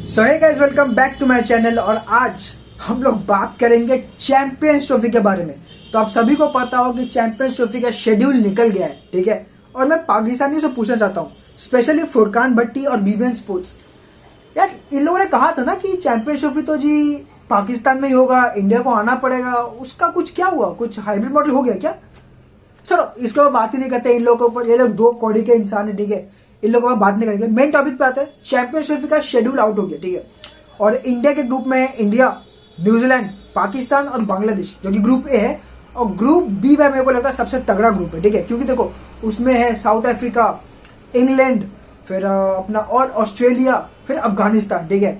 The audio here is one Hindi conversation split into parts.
So hey guys, welcome back to my channel. और आज हम लोग बात करेंगे चैंपियंस ट्रॉफी के बारे में। तो आप सभी को पता हो कि चैंपियंस ट्रॉफी का शेड्यूल निकल गया है, ठीक है। और मैं पाकिस्तानी से पूछना चाहता हूँ, स्पेशली फुरकान भट्टी और बीबीएन स्पोर्ट्स। यार, इन लोगों ने कहा था ना कि चैंपियंस ट्रॉफी तो जी पाकिस्तान में ही होगा, इंडिया को आना पड़ेगा। उसका कुछ क्या हुआ? कुछ हाइब्रिड मॉडल हो गया क्या? चलो, इसके ऊपर बात ही नहीं करते। इन लोगों के ऊपर, ये लोग दो कौड़ी के इंसान है, ठीक है। इन लोगों पर बात नहीं करेंगे। मेन टॉपिक पे आते हैं। चैंपियंस ट्रॉफी का शेड्यूल आउट हो गया, ठीक है। और इंडिया के ग्रुप में है इंडिया, न्यूजीलैंड, पाकिस्तान और बांग्लादेश, जो कि ग्रुप ए है। और ग्रुप बी में मेरे को लगता है सबसे तगड़ा ग्रुप है, ठीक है। क्योंकि देखो, उसमें है साउथ अफ्रीका, इंग्लैंड, फिर अपना और ऑस्ट्रेलिया, फिर अफगानिस्तान, ठीक है।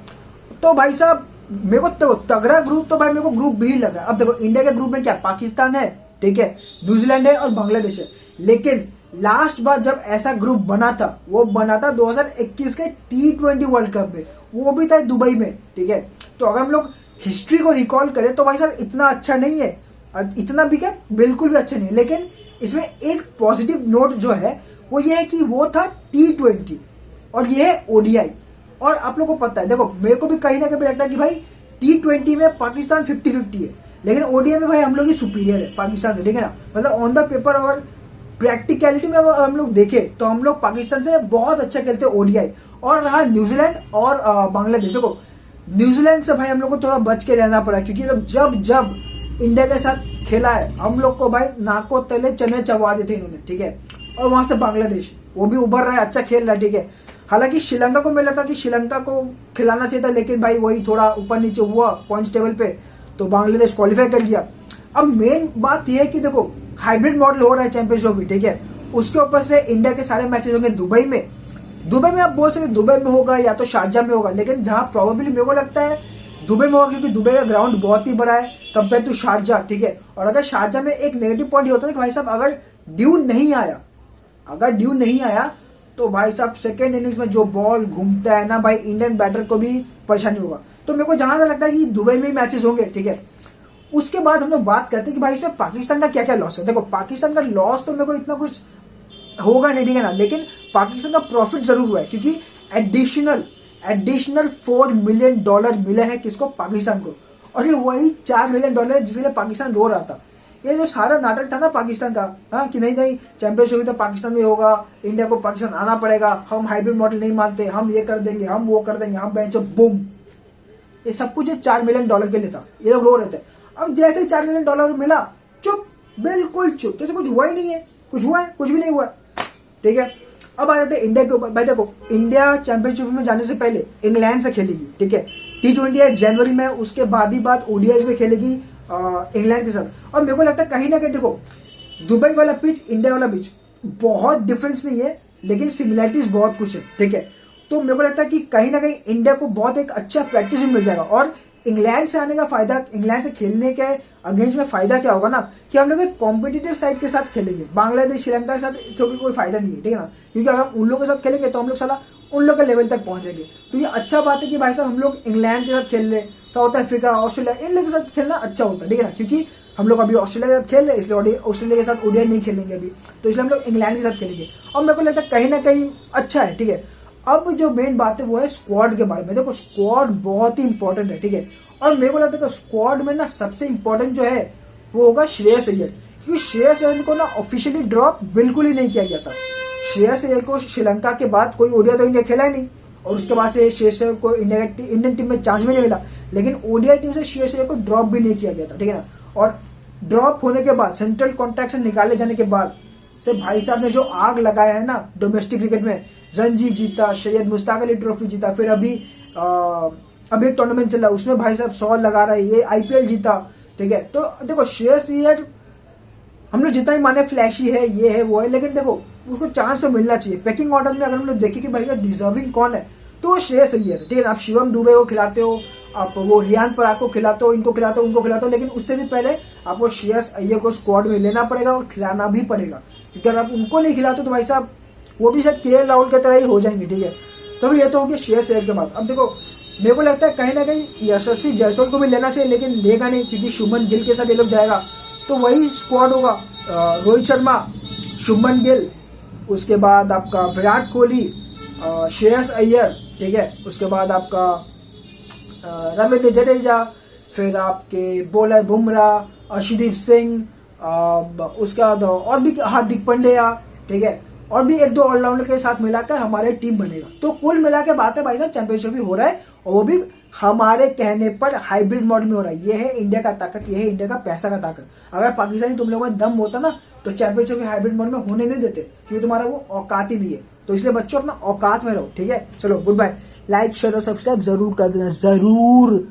तो भाई साहब, मेरे को तो तगड़ा ग्रुप तो भाई मेरे को ग्रुप बी लग रहा है। अब देखो, इंडिया के ग्रुप में क्या, पाकिस्तान है, ठीक है, न्यूजीलैंड है और बांग्लादेश है। लेकिन लास्ट बार जब ऐसा ग्रुप बना था, वो बना था 2021 के T20 वर्ल्ड कप में। वो भी था दुबई में, ठीक है। तो अगर हम लोग हिस्ट्री को रिकॉल करें तो भाई साहब इतना अच्छा नहीं है। इतना भी क्या, बिल्कुल भी अच्छा नहीं है। लेकिन इसमें एक पॉजिटिव नोट जो है वो ये है कि वो था T20 और ये है ODI। और आप लोग को पता है, देखो, मेरे को भी कहीं ना कहीं लगता है कि भाई T20 में पाकिस्तान 50-50 है, लेकिन ODI में भाई हम लोग ही सुपीरियर है पाकिस्तान से, ठीक है ना। मतलब ऑन द पेपर और प्रैक्टिकलिटी में अगर हम लोग देखें तो हम लोग पाकिस्तान से बहुत अच्छा खेलते हैं ODI। और रहा न्यूजीलैंड और बांग्लादेश, देखो, न्यूजीलैंड से भाई हम लोग को थोड़ा बच के रहना पड़ा, क्योंकि लोग जब जब इंडिया के साथ खेला है हम लोग को भाई नाको तले चने चबा देते इन्होंने, ठीक है। और वहां से बांग्लादेश, वो भी उभर रहा है, अच्छा खेल रहा है, ठीक है। हालांकि श्रीलंका को मिला था कि श्रीलंका को खिलाना चाहिए था, लेकिन भाई वही थोड़ा ऊपर नीचे हुआ पॉइंट्स टेबल पे, तो बांग्लादेश क्वालिफाई कर लिया। अब मेन बात यह है कि देखो, हाइब्रिड मॉडल हो रहा है चैंपियंस ट्रॉफी, ठीक है। उसके ऊपर से इंडिया के सारे मैचेस होंगे दुबई में। दुबई में आप बोल सकते दुबई में होगा या तो शारजाह में होगा, लेकिन जहां प्रोबेबली मेरे को लगता है दुबई में होगा, क्योंकि दुबई का ग्राउंड बहुत ही बड़ा है कंपेयर टू शारजाह, ठीक है। और अगर शारजाह में एक नेगेटिव पॉइंट ये होता है कि भाई साहब अगर ड्यू नहीं आया तो भाई साहब सेकेंड इनिंग्स में जो बॉल घूमता है ना भाई, इंडियन बैटर को भी परेशानी होगा। तो मेरे को जहां तक लगता है कि दुबई में मैचेस होंगे, ठीक है। उसके बाद हम लोग बात करते हैं कि भाई इसमें पाकिस्तान का क्या क्या लॉस है। देखो, पाकिस्तान का लॉस तो मेरे को इतना कुछ होगा नहीं, ठीक है ना। लेकिन पाकिस्तान का प्रॉफिट जरूर हुआ है, क्योंकि एडिशनल $4 मिलियन मिला है किसको, पाकिस्तान को। और ये वही $4 मिलियन जिसके लिए पाकिस्तान रो रहा था। ये जो सारा नाटक था ना पाकिस्तान का, हाँ, कि नहीं चैंपियनशिप तो पाकिस्तान में होगा, इंडिया को पाकिस्तान आना पड़ेगा, हम हाइब्रिड मॉडल नहीं मानते, हम ये कर देंगे, हम वो कर देंगे, हम बेंचो बूम। ये सब कुछ $4 मिलियन के लिए था। ये लोग रो रहे थे। अब जैसे ही $4 मिलियन मिला, चुप, बिल्कुल चुप, जैसे कुछ हुआ ही नहीं है। कुछ हुआ है? कुछ भी नहीं हुआ, ठीक है। अब आ जाते हैं इंडिया के ऊपर। भाई देखो, इंडिया चैंपियनशिप में जाने से पहले इंग्लैंड से खेलेगी, ठीक है। T20 है जनवरी में, उसके बाद ही ODI में खेलेगी इंग्लैंड के साथ। और मेरे को लगता है कहीं ना कहीं, देखो, दुबई वाला पिच, इंडिया वाला पिच बहुत डिफरेंस नहीं है, लेकिन सिमिलैरिटीज बहुत कुछ है, ठीक है। तो मेरे को लगता है कि कहीं ना कहीं इंडिया को बहुत एक अच्छा प्रैक्टिस भी मिल जाएगा। और इंग्लैंड से आने का फायदा, इंग्लैंड से खेलने के अगेंस्ट में फायदा क्या होगा ना, कि हम लोग एक कॉम्पिटिटिव साइड के साथ खेलेंगे। बांग्लादेश, श्रीलंका के साथ क्योंकि कोई फायदा नहीं है, ठीक है ना। क्योंकि अगर हम उन लोगों के साथ खेलेंगे तो हम लोग साला उन लोग के लेवल तक पहुंचेंगे। तो ये अच्छा बात है कि भाई साहब हम लोग इंग्लैंड के साथ खेल ले, साउथ अफ्रीका, ऑस्ट्रेलिया, इन लोगों के साथ खेलना अच्छा होता है, ठीक है ना। क्योंकि हम लोग अभी ऑस्ट्रेलिया के साथ खेल रहे, इसलिए ऑस्ट्रेलिया के साथ ODI नहीं खेलेंगे अभी, तो इसलिए हम लोग इंग्लैंड के साथ खेलेंगे। और मेरे को लगता है कहीं ना कहीं अच्छा है, ठीक है। अब जो मेन बात है वो है स्क्वाड के बारे में। देखो, स्क्वाड बहुत ही इंपॉर्टेंट है, ठीक है। और मेरे को लगता है स्क्वाड में ना सबसे इंपॉर्टेंट जो है वो होगा श्रेयस अय्यर, क्योंकि श्रेयस अय्यर को ना ऑफिशियली ड्रॉप बिल्कुल ही नहीं किया गया था। श्रेयस अय्यर को श्रीलंका के बाद कोई ODI तो इंडिया खेला ही नहीं, और उसके बाद से श्रेयस अय्यर को इंडियन टीम में चांस भी नहीं मिला। लेकिन ODI टीम से श्रेयस अय्यर को ड्रॉप भी नहीं किया गया था, ठीक है ना। और ड्रॉप होने के बाद, सेंट्रल कॉन्ट्रैक्ट से निकाले जाने के बाद से भाई साहब ने जो आग लगाया है ना डोमेस्टिक क्रिकेट में, रणजी जीता, सैयद मुश्ताक अली ट्रॉफी जीता, फिर अभी एक टूर्नामेंट चला उसमें भाई साहब 100 लगा रहा है, ये IPL जीता, ठीक है। तो देखो, श्रेयस अय्यर हम लोग जितना ही माने फ्लैशी है, ये है वो है, लेकिन देखो उसको चांस तो मिलना चाहिए। पैकिंग ऑर्डर में अगर हम लोग देखें कि भाई डिजर्विंग कौन है, तो श्रेयस अय्यर, ठीक है। आप शिवम दुबे को खिलाते हो, आप वो रियान पराग को खिलाते हो, इनको खिलाते हो, उनको खिलाते हो, लेकिन उससे भी पहले आपको श्रेयस अय्यर को स्क्वाड में लेना पड़ेगा और खिलाना भी पड़ेगा। क्योंकि अगर आप उनको नहीं खिलाते तो भाई साहब वो भी शायद KL राहुल की तरह ही हो जाएंगे, ठीक है। तो ये तो हो गया श्रेयस अय्यर के बाद। अब देखो, मेरे को लगता है कहीं ना कहीं यशस्वी जायसवाल को भी लेना चाहिए, लेकिन लेगा नहीं, क्योंकि शुभमन गिल के साथ ये लोग जाएगा। तो वही स्क्वाड होगा, रोहित शर्मा, शुभमन गिल, उसके बाद आपका विराट कोहली, श्रेयस अय्यर, ठीक है। उसके बाद आपका रवींद्र जडेजा, फिर आपके बॉलर बुमराह, अर्शदीप सिंह, उसके बाद और भी हार्दिक पांड्या, ठीक है, और भी एक दो ऑलराउंडर के साथ मिलाकर हमारे टीम बनेगा। तो कुल मिला के बात है भाई साहब, चैंपियनशिप भी हो रहा है और वो भी हमारे कहने पर हाइब्रिड मॉडल में हो रहा है। ये है इंडिया का ताकत, ये है इंडिया का पैसा का ताकत। अगर पाकिस्तानी तुम लोगों में दम होता ना तो चैंपियनशिप भी हाइब्रिड मॉडल में होने नहीं देते, क्योंकि तुम्हारा वो औकात ही नहीं है। तो इसलिए बच्चों अपना औकात में रहो, ठीक है। चलो गुड बाय, लाइक शेयर और सब्सक्राइब जरूर कर देना, जरूर।